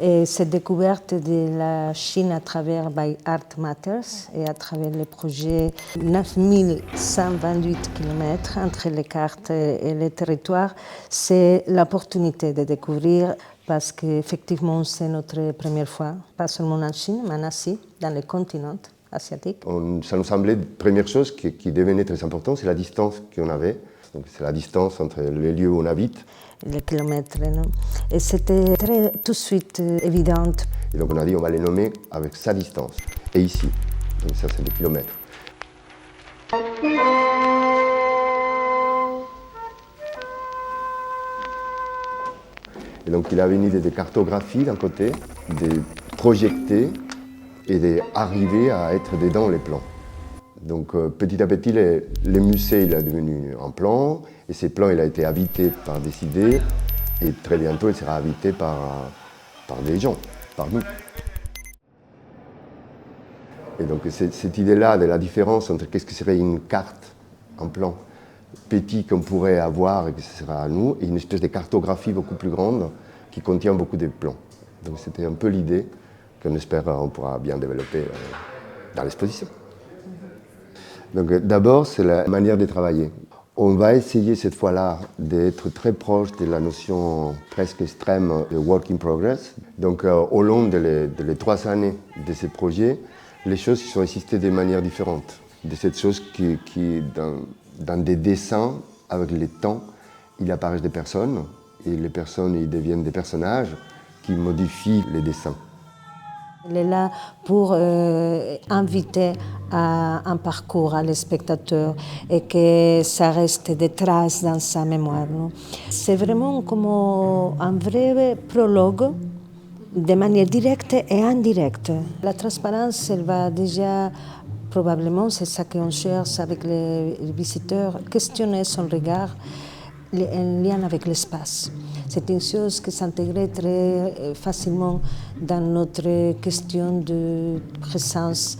Et cette découverte de la Chine à travers By Art Matters et à travers le projet 9128 km entre les cartes et les territoires, c'est l'opportunité de découvrir parce qu'effectivement c'est notre première fois, pas seulement en Chine, mais en Asie, dans le continent asiatique. Ça nous semblait, première chose qui devenait très importante, c'est la distance qu'on avait. Donc c'est la distance entre les lieux où on habite. Les kilomètres, non? Et c'était tout de suite évident. Et donc on a dit on va les nommer avec sa distance. Et ici, donc ça c'est des kilomètres. Et donc il avait une idée de cartographie d'un côté, de projeter et d'arriver à être dedans les plans. Donc petit à petit, les musées, il est devenu un plan, et ces plans, il a été habité par des idées, et très bientôt, il sera habité par des gens, par nous. Et donc cette idée-là de la différence entre qu'est-ce que serait une carte, un plan petit qu'on pourrait avoir et que ce sera à nous, et une espèce de cartographie beaucoup plus grande qui contient beaucoup de plans. Donc c'était un peu l'idée qu'on espère on pourra bien développer dans l'exposition. Donc d'abord, c'est la manière de travailler. On va essayer cette fois-là d'être très proche de la notion presque extrême de work in progress. Donc au long des 3 années de ce projet, les choses sont existées de manière différente. De cette chose qui dans des dessins, avec le temps, il apparaissent des personnes, et les personnes ils deviennent des personnages qui modifient les dessins. Elle est là pour inviter à un parcours à les spectateurs et que ça reste des traces dans sa mémoire. C'est vraiment comme un vrai prologue de manière directe et indirecte. La transparence, elle va déjà, probablement, c'est ça qu'on cherche avec les visiteurs, questionner son regard en lien avec l'espace. C'est une chose qui s'intègre très facilement dans notre question de présence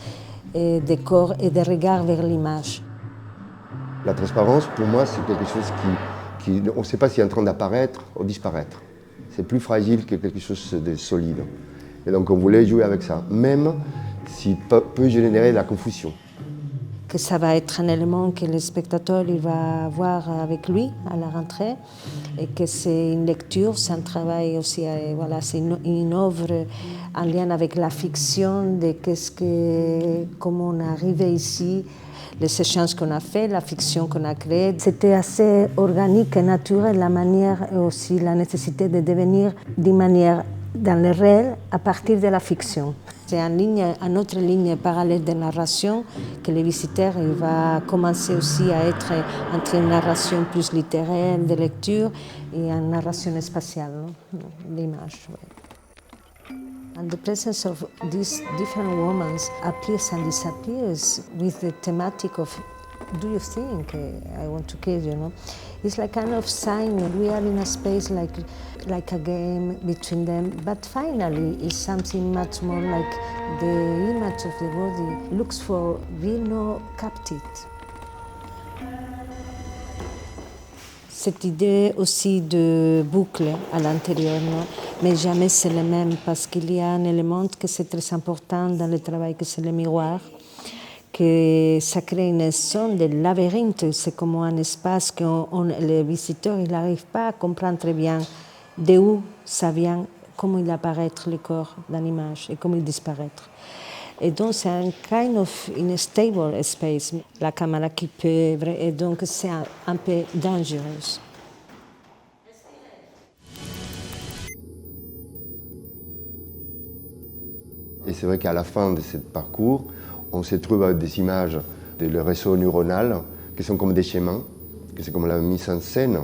des corps et des regards vers l'image. La transparence, pour moi, c'est quelque chose qui on ne sait pas s'il est en train d'apparaître ou disparaître. C'est plus fragile que quelque chose de solide. Et donc on voulait jouer avec ça, même s'il peut générer la confusion. Que ça va être un élément que le spectateur il va voir avec lui à la rentrée et que c'est une lecture, c'est un travail aussi, voilà, c'est une œuvre en lien avec la fiction de comment on est arrivé ici, les échanges qu'on a fait, la fiction qu'on a créée. C'était assez organique et naturel la manière et aussi la nécessité de devenir d'une manière dans le réel à partir de la fiction. C'est une autre ligne parallèle de narration que les visiteurs il va commencer aussi à être entre une narration plus littéraire de lecture et une narration spatiale, l'image. And the presence of these different women appears and disappears with the thematic of do you think I want to kill you, It's like kind of sign we are in a space like a game between them, but finally it's something much more like the image of the body looks for we know captive. Cette idée aussi de boucle à l'intérieur, mais jamais c'est le même parce qu'il y a un élément que c'est très important dans le travail que c'est le miroir. Que ça crée une zone de labyrinthe, c'est comme un espace que les visiteurs n'arrivent pas à comprendre très bien d'où ça vient, comment il apparaît le corps dans l'image et comment il disparaît. Et donc c'est un kind of unstable space, la caméra qui peut, et donc c'est un peu dangereux. Et c'est vrai qu'à la fin de ce parcours, on se trouve avec des images de réseau neuronal qui sont comme des schémas, que c'est comme la mise en scène,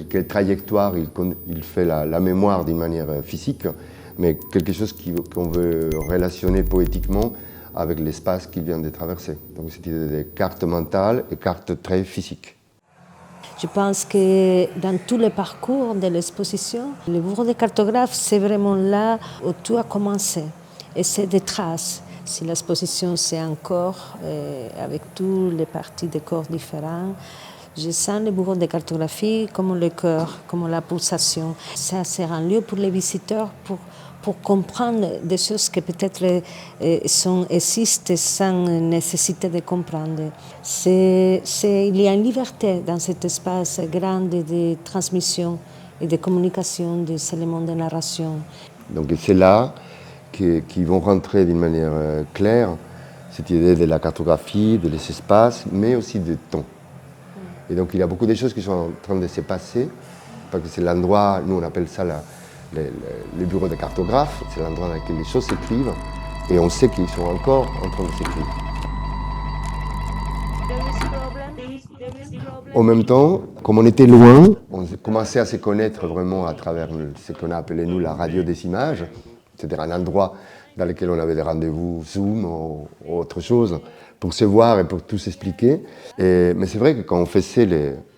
quelle trajectoire il fait la mémoire d'une manière physique, mais quelque chose qu'on veut relationner poétiquement avec l'espace qu'il vient de traverser. Donc cette idée de carte mentale et carte très physique. Je pense que dans tout le parcours de l'exposition, le bureau de cartographe, c'est vraiment là où tout a commencé. Et c'est des traces. Si l'exposition c'est un corps avec toutes les parties des corps différents, Je sens le bureau de cartographie comme le cœur, comme la pulsation. Ça sert un lieu pour les visiteurs pour comprendre des choses qui peut-être existent sans nécessité de comprendre. Il y a une liberté dans cet espace grand de transmission et de communication des éléments de narration. Donc c'est là qu'ils vont rentrer d'une manière claire cette idée de la cartographie, de l'espace, mais aussi du temps. Et donc il y a beaucoup de choses qui sont en train de se passer, parce que c'est l'endroit, nous on appelle ça le bureau de cartographe, c'est l'endroit dans lequel les choses s'écrivent, et on sait qu'ils sont encore en train de s'écrire. En même temps, comme on était loin, on commençait à se connaître vraiment à travers ce qu'on a appelé nous la radio des images, c'est-à-dire un endroit dans lequel on avait des rendez-vous Zoom ou autre chose, pour se voir et pour tout s'expliquer. Mais c'est vrai que quand on faisait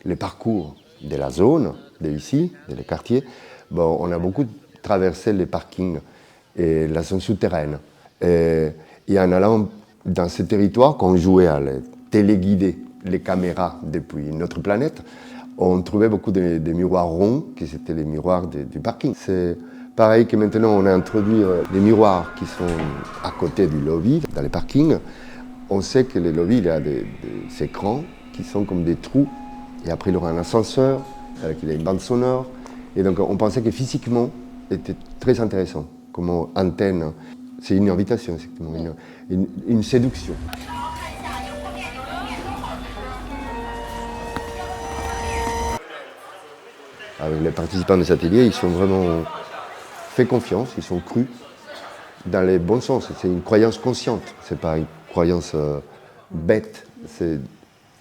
les parcours de la zone, d'ici, des quartiers, bon, on a beaucoup traversé les parkings et la zone souterraine. Et en allant dans ce territoire, quand on jouait à téléguider les caméras depuis notre planète, on trouvait beaucoup de miroirs ronds, qui étaient les miroirs du parking. C'est pareil que maintenant on a introduit des miroirs qui sont à côté du lobby, dans les parkings. On sait que le lobby, il y a des écrans qui sont comme des trous, et après il y aura un ascenseur, avec il y a une bande sonore. Et donc on pensait que physiquement, c'était très intéressant, comme antenne. C'est une invitation, effectivement, une séduction. Avec les participants des ateliers, ils sont vraiment fait confiance, ils sont crus dans les bons sens. C'est une croyance consciente, c'est pas une croyance bête.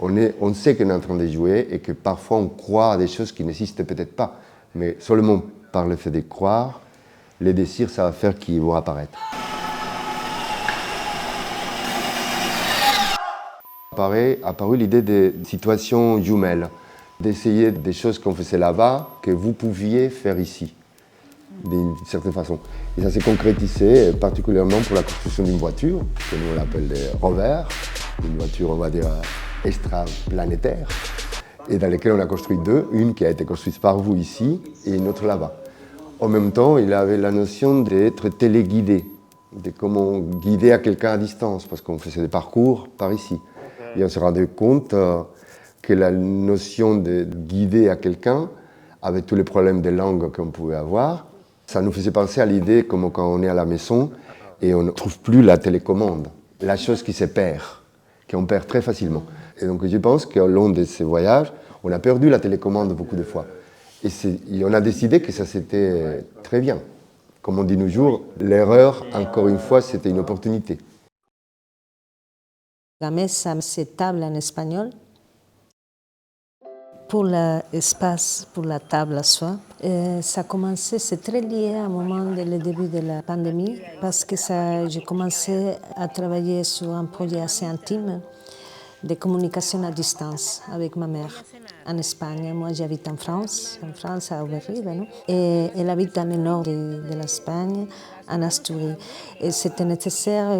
On sait qu'on est en train de jouer et que parfois on croit à des choses qui n'existent peut-être pas. Mais seulement par le fait de croire, les désirs, ça va faire qu'ils vont apparaître. Apparu l'idée des situations jumelles, d'essayer des choses qu'on faisait là-bas, que vous pouviez faire ici, d'une certaine façon. Et ça s'est concrétisé particulièrement pour la construction d'une voiture, que nous on l'appelle des rovers, une voiture, on va dire, extraplanétaire, et dans laquelle on a construit deux, une qui a été construite par vous ici et une autre là-bas. En même temps, il avait la notion d'être téléguidé, de comment guider à quelqu'un à distance, parce qu'on faisait des parcours par ici. Et on se rendait compte que la notion de guider à quelqu'un, avec tous les problèmes de langue qu'on pouvait avoir, ça nous faisait penser à l'idée comme quand on est à la maison et on ne trouve plus la télécommande, la chose qui se perd, qu'on perd très facilement. Et donc je pense qu'au long de ces voyages, on a perdu la télécommande beaucoup de fois. Et on a décidé que ça c'était très bien. Comme on dit nos jours, l'erreur, encore une fois, c'était une opportunité. La mesa, c'est table en espagnol. Pour l'espace, pour la table à soi, ça a commencé, c'est très lié au moment du début de la pandémie, parce que j'ai commencé à travailler sur un projet assez intime de communication à distance avec ma mère en Espagne. Moi, j'habite en France à Aubervilliers, non? Et elle habite dans le nord de l'Espagne, en Asturie. Et c'était nécessaire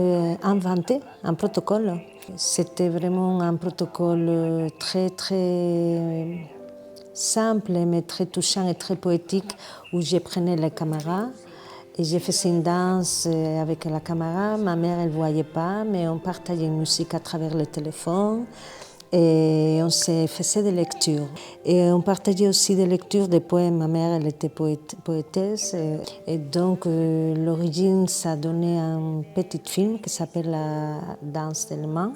d'inventer un protocole. C'était vraiment un protocole très, très simple, mais très touchant et très poétique, où je prenais la caméra et je faisais une danse avec la caméra. Ma mère, elle ne voyait pas, mais on partageait une musique à travers le téléphone et on se faisait des lectures. Et on partageait aussi des lectures de poèmes. Ma mère, elle était poétesse. Et donc, l'origine, ça a donné un petit film qui s'appelle La danse des mains.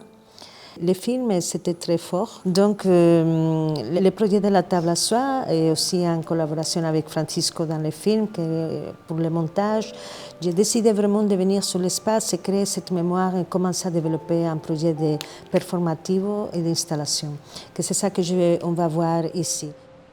Le film, c'était très fort. Donc, le projet de la table à soie est aussi en collaboration avec Francisco dans le film, pour le montage. J'ai décidé vraiment de venir sur l'espace et créer cette mémoire et commencer à développer un projet de performativo et d'installation. C'est ça qu'on va voir ici.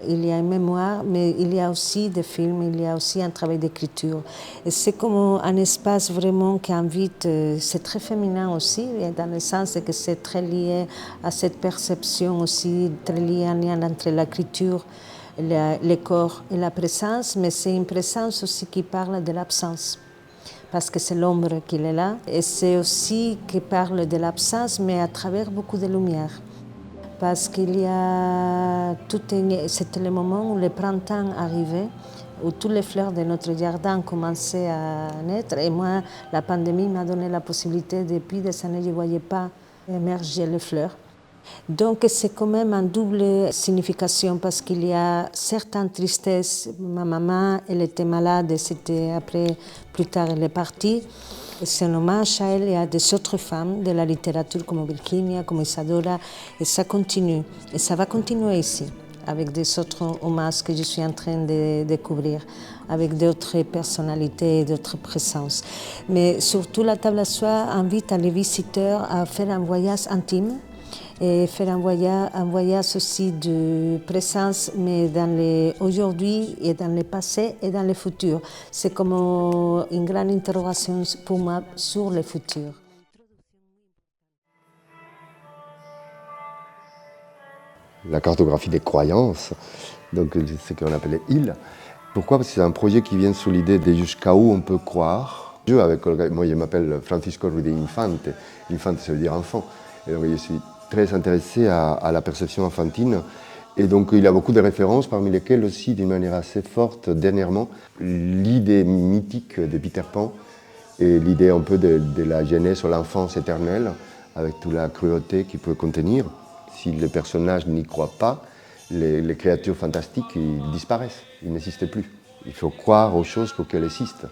Il y a une mémoire, mais il y a aussi des films, il y a aussi un travail d'écriture. Et c'est comme un espace vraiment qui invite, c'est très féminin aussi, dans le sens que c'est très lié à cette perception aussi, très lié en lien entre l'écriture, le corps et la présence, mais c'est une présence aussi qui parle de l'absence. Parce que c'est l'ombre qui est là, et c'est aussi qui parle de l'absence, mais à travers beaucoup de lumière. parce qu'il y a c'était le moment où le printemps arrivait, où toutes les fleurs de notre jardin commençaient à naître. Et moi, la pandémie m'a donné la possibilité, depuis des années, je ne voyais pas émerger les fleurs. Donc c'est quand même une double signification parce qu'il y a certaines tristesses. Ma maman, elle était malade et c'était après, plus tard, elle est partie. C'est un hommage à elle et à des autres femmes de la littérature comme Virginia, comme Isadora, et ça continue. Et ça va continuer ici, avec des autres hommages que je suis en train de découvrir, avec d'autres personnalités et d'autres présences. Mais surtout, la table à soie invite les visiteurs à faire un voyage intime et faire un voyage aussi de présence, mais dans aujourd'hui et dans le passé et dans le futur. C'est comme une grande interrogation pour moi sur le futur. La cartographie des croyances, donc ce qu'on appelait île. Pourquoi? Parce que c'est un projet qui vient sous l'idée de jusqu'à où on peut croire. Moi, je m'appelle Francisco Ruiz de Infante. Infante, ça veut dire enfant. Et donc, je suis très intéressé à la perception enfantine. Et donc il y a beaucoup de références, parmi lesquelles aussi, d'une manière assez forte, dernièrement, l'idée mythique de Peter Pan et l'idée un peu de la jeunesse ou l'enfance éternelle, avec toute la cruauté qu'il peut contenir. Si les personnages n'y croient pas, les créatures fantastiques ils disparaissent, ils n'existent plus. Il faut croire aux choses pour qu'elles existent.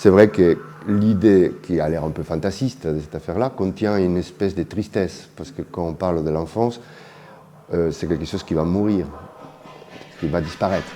C'est vrai que l'idée qui a l'air un peu fantasiste de cette affaire-là contient une espèce de tristesse, parce que quand on parle de l'enfance, c'est quelque chose qui va mourir, qui va disparaître,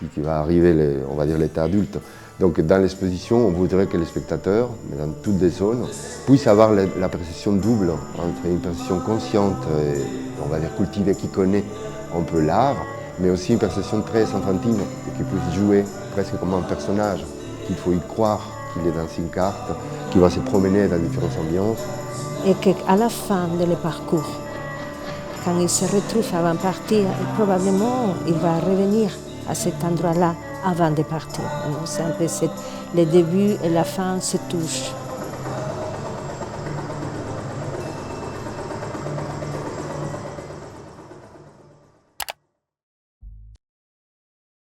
et qui va arriver, on va dire, l'état adulte. Donc dans l'exposition, on voudrait que les spectateurs, dans toutes les zones, puissent avoir la perception double, entre une perception consciente, et, on va dire cultivée, qui connaît un peu l'art, mais aussi une perception très enfantine, et qui puisse jouer presque comme un personnage. Qu'il faut y croire, qu'il est dans une carte, qu'il va se promener dans différentes ambiances. Et qu'à la fin du parcours, quand il se retrouve avant de partir, probablement il va revenir à cet endroit-là avant de partir. C'est un peu le début et la fin se touchent.